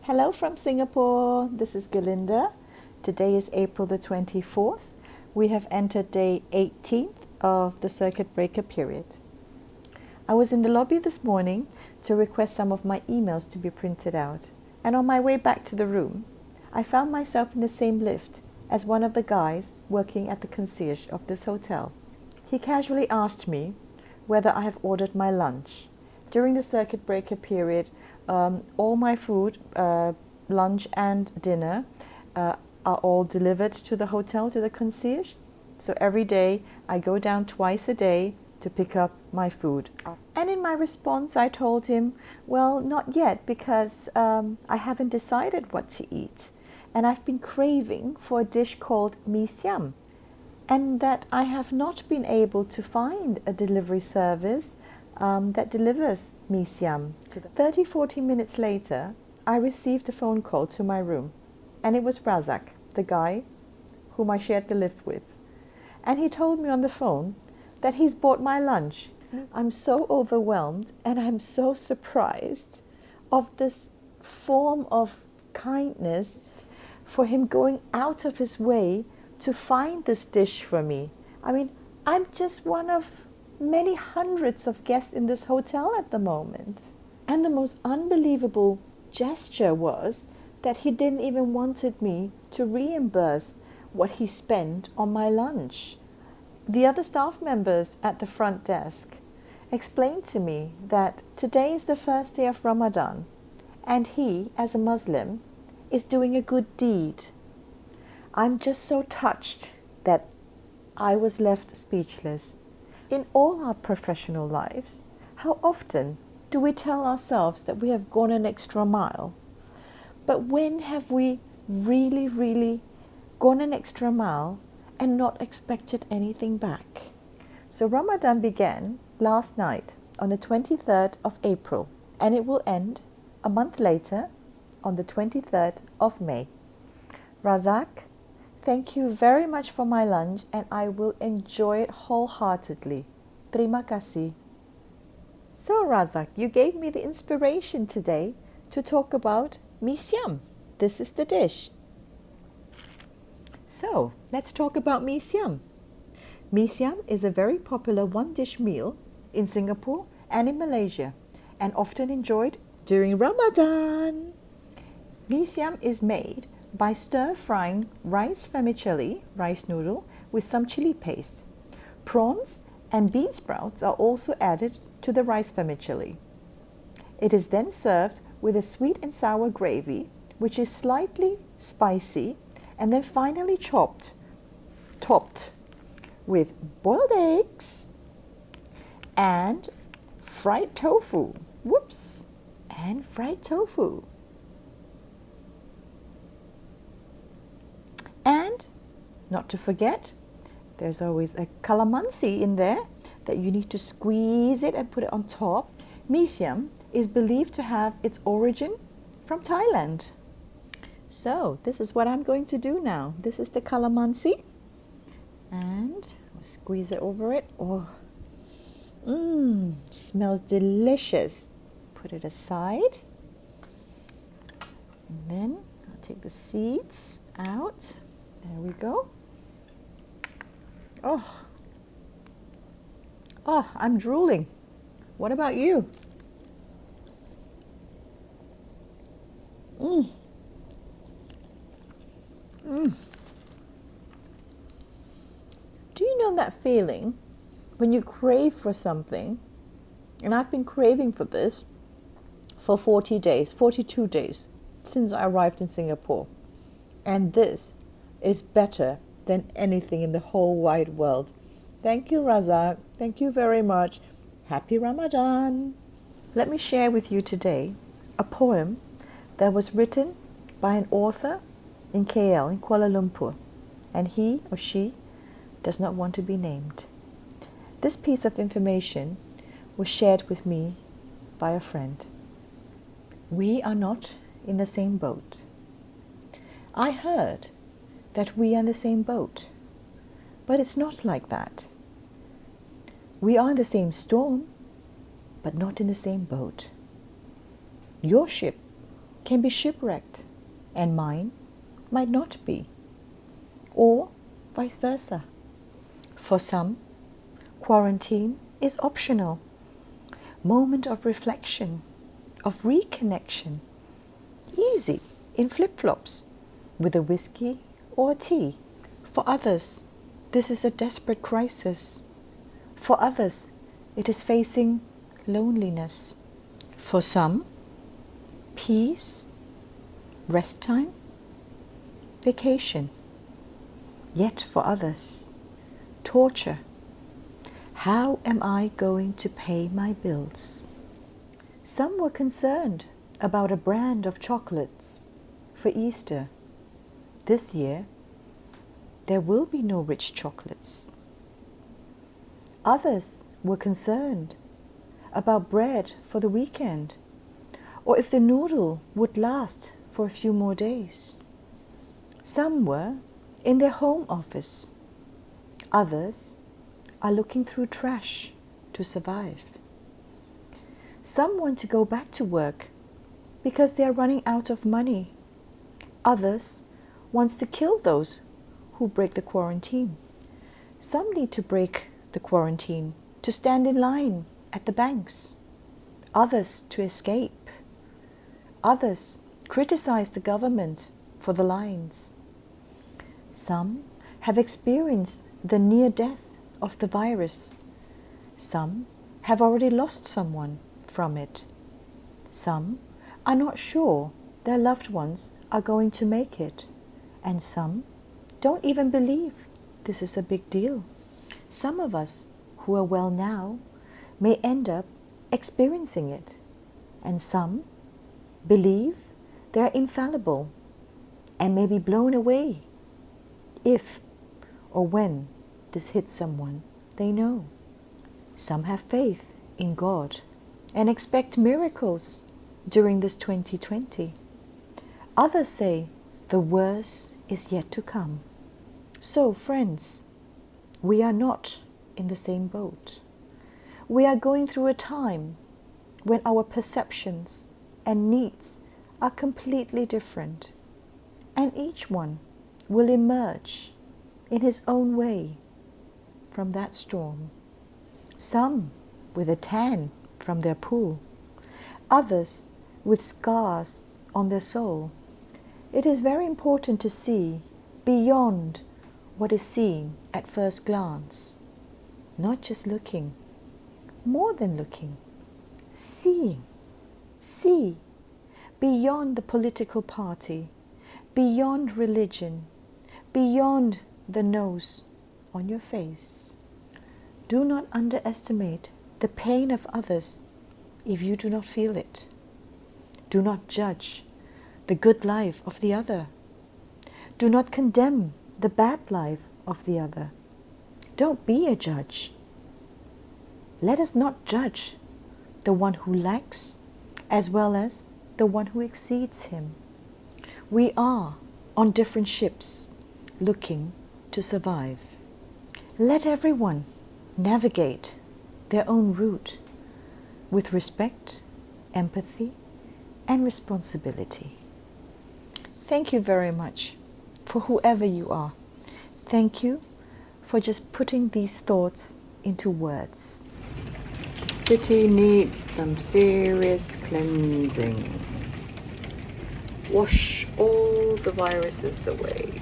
Hello from Singapore. This is Galinda. Today is April the 24th. We have entered day 18th of the circuit breaker period. I was in the lobby this morning to request some of my emails to be printed out. And on my way back to the room, I found myself in the same lift as one of the guys working at the concierge of this hotel. He casually asked me whether I have ordered my lunch. During the circuit breaker period, all my food, lunch and dinner, are all delivered to the hotel, to the concierge. So every day I go down twice a day to pick up my food. And in my response, I told him, well, not yet, because I haven't decided what to eat. And I've been craving for a dish called mee siam, and that I have not been able to find a delivery service that delivers mee siam. 30-40 minutes later, I received a phone call to my room, and it was Razak, the guy whom I shared the lift with. And he told me on the phone that he's bought my lunch. I'm so overwhelmed and I'm so surprised of this form of kindness for him going out of his way to find this dish for me. I mean, I'm just one of many hundreds of guests in this hotel at the moment. And the most unbelievable gesture was that he didn't even wanted me to reimburse what he spent on my lunch. The other staff members at the front desk explained to me that today is the first day of Ramadan, and he, as a Muslim, is doing a good deed. I'm just so touched that I was left speechless. In all our professional lives, how often do we tell ourselves that we have gone an extra mile? But when have we really gone an extra mile and not expected anything back? So Ramadan began last night on the 23rd of April, and it will end a month later on the 23rd of May. Razak, thank you very much for my lunch, and I will enjoy it wholeheartedly. Terima kasih. So Razak, you gave me the inspiration today to talk about mee siam. This is the dish. So let's talk about mee siam. Mee siam is a very popular one-dish meal in Singapore and in Malaysia, and often enjoyed during Ramadan. Mee siam is made by stir-frying rice vermicelli, rice noodle, with some chili paste. Prawns and bean sprouts are also added to the rice vermicelli. It is then served with a sweet and sour gravy, which is slightly spicy, and then finally topped with boiled eggs and fried tofu. And fried tofu. And not to forget, there's always a calamansi in there that you need to squeeze it and put it on top. Mee siam is believed to have its origin from Thailand. So this is what I'm going to do now. This is the calamansi, and I'll squeeze it over it. Oh, smells delicious. Put it aside, and then I'll take the seeds out. There we go. Oh, I'm drooling. What about you? Do you know that feeling when you crave for something? And I've been craving for this for 42 days since I arrived in Singapore. And this is better than anything in the whole wide world. Thank you, Razak. Thank you very much. Happy Ramadan. Let me share with you today a poem that was written by an author in KL, in Kuala Lumpur, and he or she does not want to be named. This piece of information was shared with me by a friend. We are not in the same boat. I heard that we are in the same boat, but it's not like that. We are in the same storm, but not in the same boat. Your ship can be shipwrecked and mine might not be, or vice versa. For some, quarantine is optional, moment of reflection, of reconnection, easy in flip-flops with a whiskey or a tea. For others, this is a desperate crisis. For others, it is facing loneliness. For some, peace, rest time, vacation. Yet for others, torture. How am I going to pay my bills? Some were concerned about a brand of chocolates for Easter. This year, there will be no rich chocolates. Others were concerned about bread for the weekend, or if the noodle would last for a few more days. Some were in their home office. Others are looking through trash to survive. Some want to go back to work because they are running out of money. Others want to kill those who break the quarantine. Some need to break the quarantine to stand in line at the banks. Others to escape. Others criticize the government for the lines. Some have experienced the near death of the virus. Some have already lost someone from it. Some are not sure their loved ones are going to make it. And some don't even believe this is a big deal. Some of us who are well now may end up experiencing it. And some believe they are infallible and may be blown away if or when this hits someone they know. Some have faith in God and expect miracles during this 2020. Others say the worst is yet to come. So, friends, we are not in the same boat. We are going through a time when our perceptions and needs are completely different, and each one will emerge in his own way from that storm. Some with a tan from their pool, others with scars on their soul. It is very important to see beyond what is seen at first glance. Not just looking, more than looking, seeing. See beyond the political party, beyond religion, beyond the nose on your face. Do not underestimate the pain of others if you do not feel it. Do not judge the good life of the other. Do not condemn the bad life of the other. Don't be a judge. Let us not judge the one who lacks as well as the one who exceeds him. We are on different ships looking to survive. Let everyone navigate their own route with respect, empathy, and responsibility. Thank you very much for whoever you are. Thank you for just putting these thoughts into words. The city needs some serious cleansing. Wash all the viruses away.